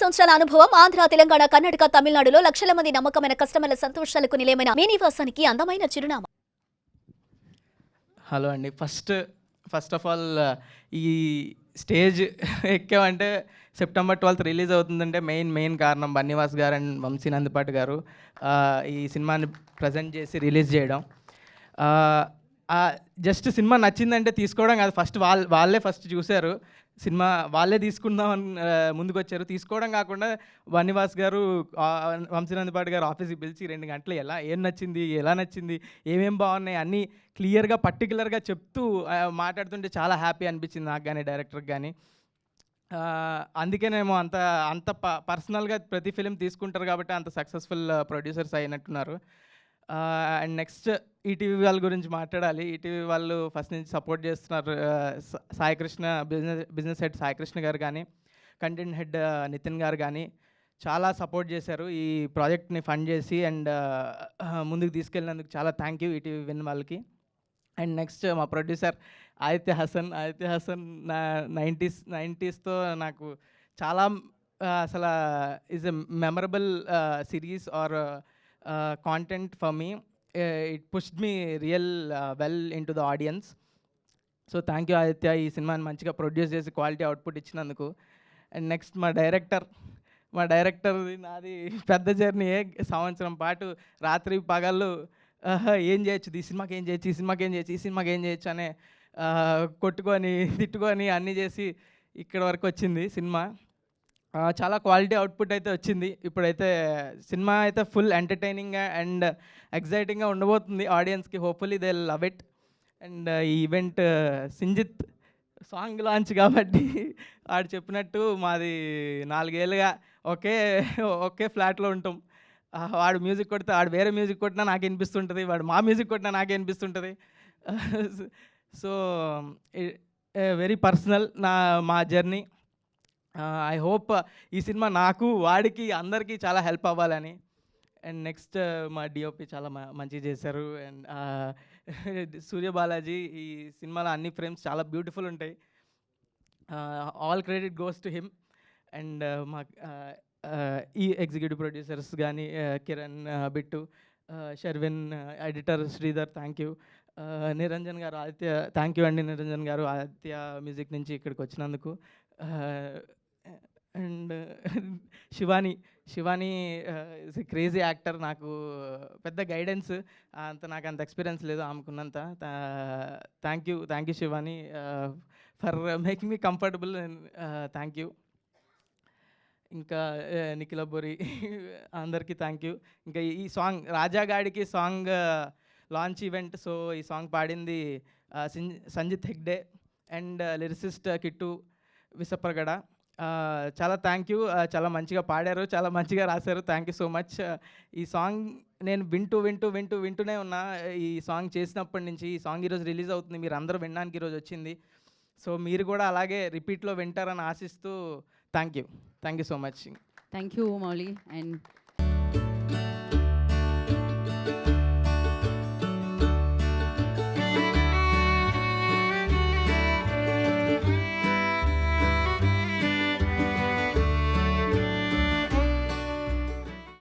సంవత్సరాల అనుభవం ఆంధ్ర, తెలంగాణ, కర్ణాటక, తమిళనాడులో లక్షల మంది నమ్మకమైన కస్టమర్ల సంతోషాలకు నిలయమైన మీ నివాసానికి అందమైన చిరునామా. హలో అండి. ఫస్ట్ ఆఫ్ ఆల్ ఈ స్టేజ్ ఎక్కామంటే సెప్టెంబర్ 12th రిలీజ్ అవుతుందంటే మెయిన్ కారణం బన్నీవాస్ గారు అండ్ వంశీ నందిపాటి గారు ఈ సినిమాని ప్రజెంట్ చేసి రిలీజ్ చేయడం. జస్ట్ సినిమా నచ్చిందంటే తీసుకోవడం కాదు, వాళ్ళే ఫస్ట్ చూశారు సినిమా, వాళ్ళే తీసుకుందామని ముందుకు వచ్చారు. తీసుకోవడం కాకుండా బన్నీవాస్ గారు వంశీ నందిపాటి గారు ఆఫీస్కి పిలిచి 2 గంటలు ఏం నచ్చింది, ఎలా నచ్చింది, ఏమేం బాగున్నాయి అన్నీ క్లియర్గా పర్టికులర్గా చెప్తూ మాట్లాడుతుంటే చాలా హ్యాపీ అనిపించింది నాకు కానీ డైరెక్టర్కి కానీ. అందుకేనేమో అంత పర్సనల్గా ప్రతి ఫిలిం తీసుకుంటారు కాబట్టి అంత సక్సెస్ఫుల్ ప్రొడ్యూసర్స్ అయినట్టున్నారు. అండ్ నెక్స్ట్ ఈటీవీ వాళ్ళ గురించి మాట్లాడాలి. ఈటీవీ వాళ్ళు ఫస్ట్ నుంచి సపోర్ట్ చేస్తున్నారు. సాయికృష్ణ బిజినెస్ హెడ్ సాయికృష్ణ గారు కానీ, కంటెంట్ హెడ్ నితిన్ గారు కానీ చాలా సపోర్ట్ చేశారు ఈ ప్రాజెక్ట్ని ఫండ్ చేసి. అండ్ ముందుకు తీసుకెళ్ళినందుకు చాలా థ్యాంక్ యూ ఈటీవీ విన్ వాళ్ళకి. అండ్ నెక్స్ట్ మా ప్రొడ్యూసర్ ఆదిత్య హసన్ నా 90sతో నాకు చాలా అసలు is a memorable series or content for me. It pushed me real well into the audience. So thank you Aditya, ఈ సినిమాని మంచిగా ప్రొడ్యూస్ చేసి క్వాలిటీ అవుట్పుట్ ఇచ్చినందుకు. అండ్ నెక్స్ట్ మా డైరెక్టర్ నాది పెద్ద జర్నీ. సంవత్సరం పాటు రాత్రి పగళ్ళు ఏం చేయొచ్చు, ఈ సినిమాకి ఏం చేయొచ్చు అనే కొట్టుకొని తిట్టుకొని అన్నీ చేసి ఇక్కడ వరకు వచ్చింది సినిమా. చాలా క్వాలిటీ అవుట్పుట్ అయితే వచ్చింది. ఇప్పుడైతే సినిమా అయితే ఫుల్ ఎంటర్టైనింగ్గా అండ్ ఎగ్జైటింగ్గా ఉండబోతుంది ఆడియన్స్కి. Hopefully they love it. And ఈ ఈవెంట్ సింజిత్ సాంగ్ లాంచ్ కాబట్టి వాడు చెప్పినట్టు మాది 4 ఏళ్ళుగా ఒకే ఫ్లాట్లో ఉంటాం. వాడు మ్యూజిక్ కొడితే వాడు వేరే మ్యూజిక్ కొట్టినా నాకు వినిపిస్తుంటుంది, వాడు మా మ్యూజిక్ కొట్టినా నాకే వినిపిస్తుంటుంది. సో వెరీ పర్సనల్ మా జర్నీ. ఐ హోప్ ఈ సినిమా నాకు వాడికి అందరికీ చాలా హెల్ప్ అవ్వాలని. అండ్ నెక్స్ట్ మా డిఓపి చాలా మంచిగా చేశారు. అండ్ సూర్య బాలాజీ ఈ సినిమాలో అన్ని ఫ్రేమ్స్ చాలా బ్యూటిఫుల్ ఉంటాయి. All credit goes to him. And మా ఈ ఎగ్జిక్యూటివ్ ప్రొడ్యూసర్స్ కానీ Kiran, Bittu, Sharvin, editor Sridhar, thank you. Niranjan garu, Aditya, thank you అండి నిరంజన్ గారు ఆదిత్య మ్యూజిక్ నుంచి ఇక్కడికి వచ్చినందుకు. And Shivani is a crazy actor. నాకు పెద్ద గైడెన్స్ నాకు అంత ఎక్స్పీరియన్స్ లేదు ఆమెకున్నంత. Thank you Shivani for making me comfortable. Thank you. ఇంకా నిఖిలబోరి అందరికీ థ్యాంక్ యూ. ఇంకా ఈ సాంగ్ రాజాగాడికి సాంగ్ లాంచ్ ఈవెంట్. సో ఈ సాంగ్ పాడింది సంజిత్ హెగ్డే అండ్ లిరిసిస్ట్ కిట్టు విసప్రగడ. చాలా థ్యాంక్ యూ. చాలా మంచిగా పాడారు, చాలా మంచిగా రాశారు. Thank you so much. ఈ సాంగ్ నేను వింటూనే ఉన్నా. ఈ సాంగ్ చేసినప్పటి నుంచి ఈ సాంగ్ ఈరోజు రిలీజ్ అవుతుంది, మీరు అందరూ వినడానికి ఈరోజు వచ్చింది. సో మీరు కూడా అలాగే రిపీట్లో వింటారని ఆశిస్తూ thank you so much. Thank you Mouli. And